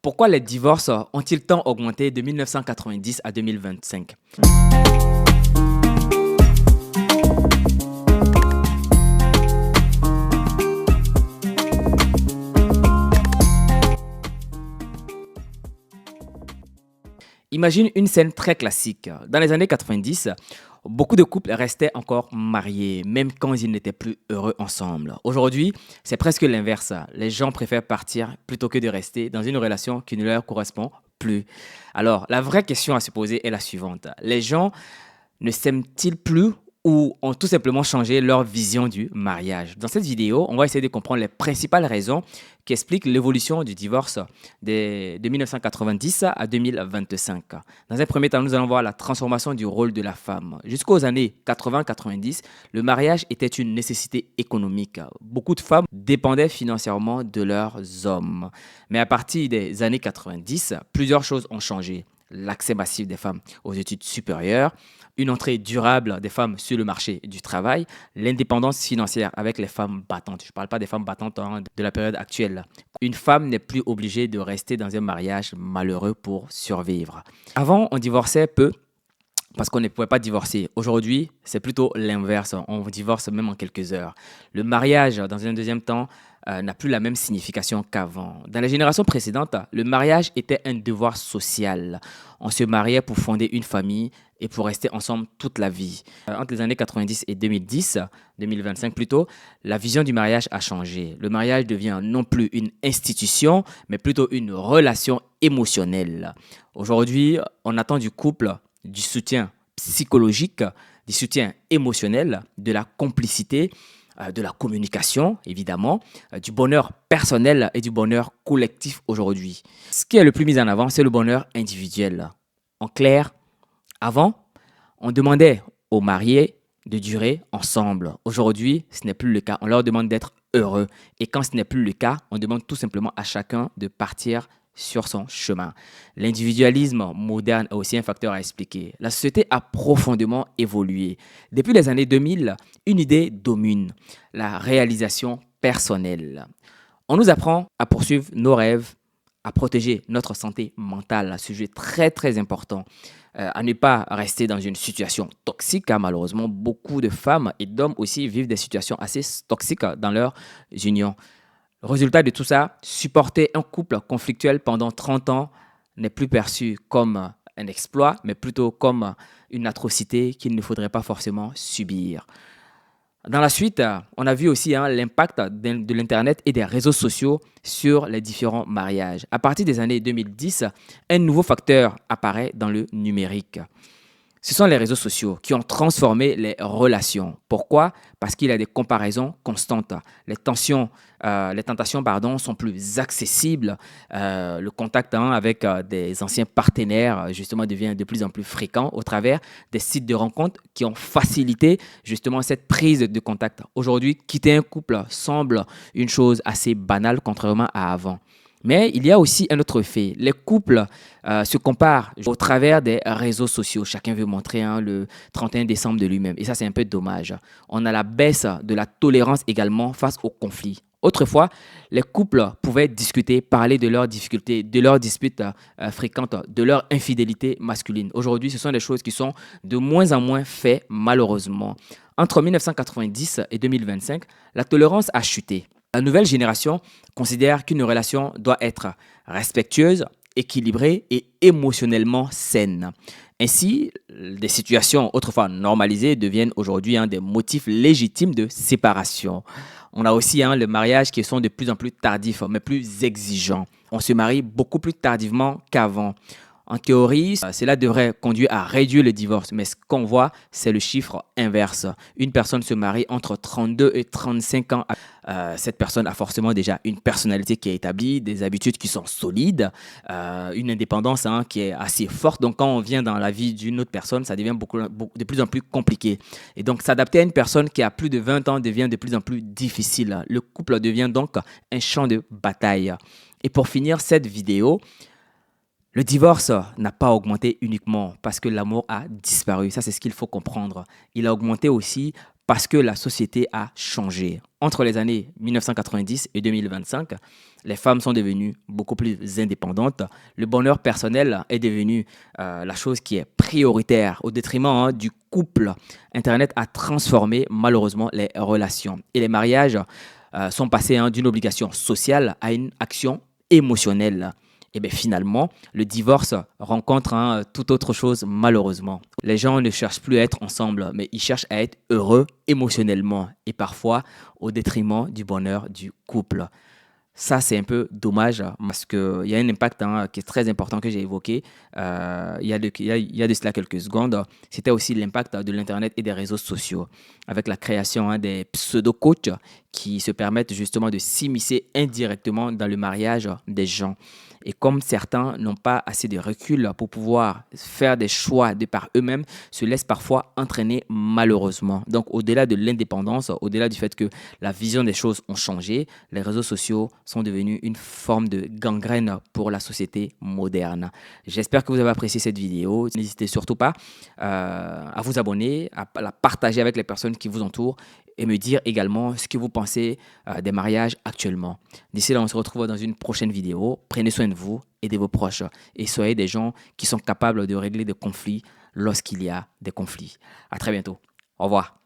Pourquoi les divorces ont-ils tant augmenté de 1990 à 2025? Imagine une scène très classique. Dans les années 90, beaucoup de couples restaient encore mariés, même quand ils n'étaient plus heureux ensemble. Aujourd'hui, c'est presque l'inverse. Les gens préfèrent partir plutôt que de rester dans une relation qui ne leur correspond plus. Alors, la vraie question à se poser est la suivante. Les gens ne s'aiment-ils plus ou ont tout simplement changé leur vision du mariage? Dans cette vidéo, on va essayer de comprendre les principales raisons qui expliquent l'évolution du divorce de 1990 à 2025. Dans un premier temps, nous allons voir la transformation du rôle de la femme. Jusqu'aux années 80-90, le mariage était une nécessité économique. Beaucoup de femmes dépendaient financièrement de leurs hommes. Mais à partir des années 90, plusieurs choses ont changé. L'accès massif des femmes aux études supérieures, une entrée durable des femmes sur le marché du travail, l'indépendance financière avec les femmes battantes. Je ne parle pas des femmes battantes de la période actuelle. Une femme n'est plus obligée de rester dans un mariage malheureux pour survivre. Avant, on divorçait peu parce qu'on ne pouvait pas divorcer. Aujourd'hui, c'est plutôt l'inverse. On divorce même en quelques heures. Le mariage, dans un deuxième temps, n'a plus la même signification qu'avant. Dans les générations précédentes, le mariage était un devoir social. On se mariait pour fonder une famille et pour rester ensemble toute la vie. Entre les années 90 et 2025 plutôt, la vision du mariage a changé. Le mariage devient non plus une institution, mais plutôt une relation émotionnelle. Aujourd'hui, on attend du couple du soutien psychologique, du soutien émotionnel, de la complicité, de la communication, évidemment, du bonheur personnel et du bonheur collectif aujourd'hui. Ce qui est le plus mis en avant, c'est le bonheur individuel. En clair, avant, on demandait aux mariés de durer ensemble. Aujourd'hui, ce n'est plus le cas. On leur demande d'être heureux. Et quand ce n'est plus le cas, on demande tout simplement à chacun de partir sur son chemin. L'individualisme moderne est aussi un facteur à expliquer. La société a profondément évolué. Depuis les années 2000, une idée domine, la réalisation personnelle. On nous apprend à poursuivre nos rêves, à protéger notre santé mentale, un sujet très très important, à ne pas rester dans une situation toxique, car malheureusement, beaucoup de femmes et d'hommes aussi vivent des situations assez toxiques dans leur union. Le résultat de tout ça, supporter un couple conflictuel pendant 30 ans n'est plus perçu comme un exploit, mais plutôt comme une atrocité qu'il ne faudrait pas forcément subir. Dans la suite, on a vu aussi l'impact de l'Internet et des réseaux sociaux sur les différents mariages. À partir des années 2010, un nouveau facteur apparaît dans le numérique. Ce sont les réseaux sociaux qui ont transformé les relations. Pourquoi? Parce qu'il y a des comparaisons constantes. Les tentations sont plus accessibles. Le contact avec des anciens partenaires justement devient de plus en plus fréquent au travers des sites de rencontres qui ont facilité justement cette prise de contact. Aujourd'hui, quitter un couple semble une chose assez banale contrairement à avant. Mais il y a aussi un autre fait. Les couples se comparent au travers des réseaux sociaux. Chacun veut montrer le 31 décembre de lui-même. Et ça, c'est un peu dommage. On a la baisse de la tolérance également face aux conflits. Autrefois, les couples pouvaient discuter, parler de leurs difficultés, de leurs disputes fréquentes, de leur infidélité masculine. Aujourd'hui, ce sont des choses qui sont de moins en moins faites, malheureusement. Entre 1990 et 2025, la tolérance a chuté. La nouvelle génération considère qu'une relation doit être respectueuse, équilibrée et émotionnellement saine. Ainsi, des situations autrefois normalisées deviennent aujourd'hui des motifs légitimes de séparation. On a aussi les mariages qui sont de plus en plus tardifs, mais plus exigeants. On se marie beaucoup plus tardivement qu'avant. En théorie, cela devrait conduire à réduire le divorce, mais ce qu'on voit, c'est le chiffre inverse. Une personne se marie entre 32 et 35 ans. Cette personne a forcément déjà une personnalité qui est établie, des habitudes qui sont solides, une indépendance qui est assez forte. Donc, quand on vient dans la vie d'une autre personne, ça devient de plus en plus compliqué. Et donc, s'adapter à une personne qui a plus de 20 ans devient de plus en plus difficile. Le couple devient donc un champ de bataille. Et pour finir cette vidéo, le divorce n'a pas augmenté uniquement parce que l'amour a disparu. Ça, c'est ce qu'il faut comprendre. Il a augmenté aussi parce que la société a changé. Entre les années 1990 et 2025, les femmes sont devenues beaucoup plus indépendantes. Le bonheur personnel est devenu la chose qui est prioritaire au détriment du couple. Internet a transformé malheureusement les relations et les mariages sont passés d'une obligation sociale à une action émotionnelle. Et bien finalement, le divorce rencontre tout autre chose malheureusement. Les gens ne cherchent plus à être ensemble, mais ils cherchent à être heureux émotionnellement et parfois au détriment du bonheur du couple. Ça, c'est un peu dommage parce qu'il y a un impact qui est très important que j'ai évoqué il y a de cela quelques secondes. C'était aussi l'impact de l'Internet et des réseaux sociaux avec la création des pseudo-coachs qui se permettent justement de s'immiscer indirectement dans le mariage des gens. Et comme certains n'ont pas assez de recul pour pouvoir faire des choix de par eux-mêmes, se laissent parfois entraîner malheureusement. Donc au-delà de l'indépendance, au-delà du fait que la vision des choses ont changé, les réseaux sociaux sont devenus une forme de gangrène pour la société moderne. J'espère que vous avez apprécié cette vidéo. N'hésitez surtout pas à vous abonner, à la partager avec les personnes qui vous entourent et me dire également ce que vous pensez des mariages actuellement. D'ici là, on se retrouve dans une prochaine vidéo. Prenez soin de vous et de vos proches et soyez des gens qui sont capables de régler des conflits lorsqu'il y a des conflits. À très bientôt. Au revoir.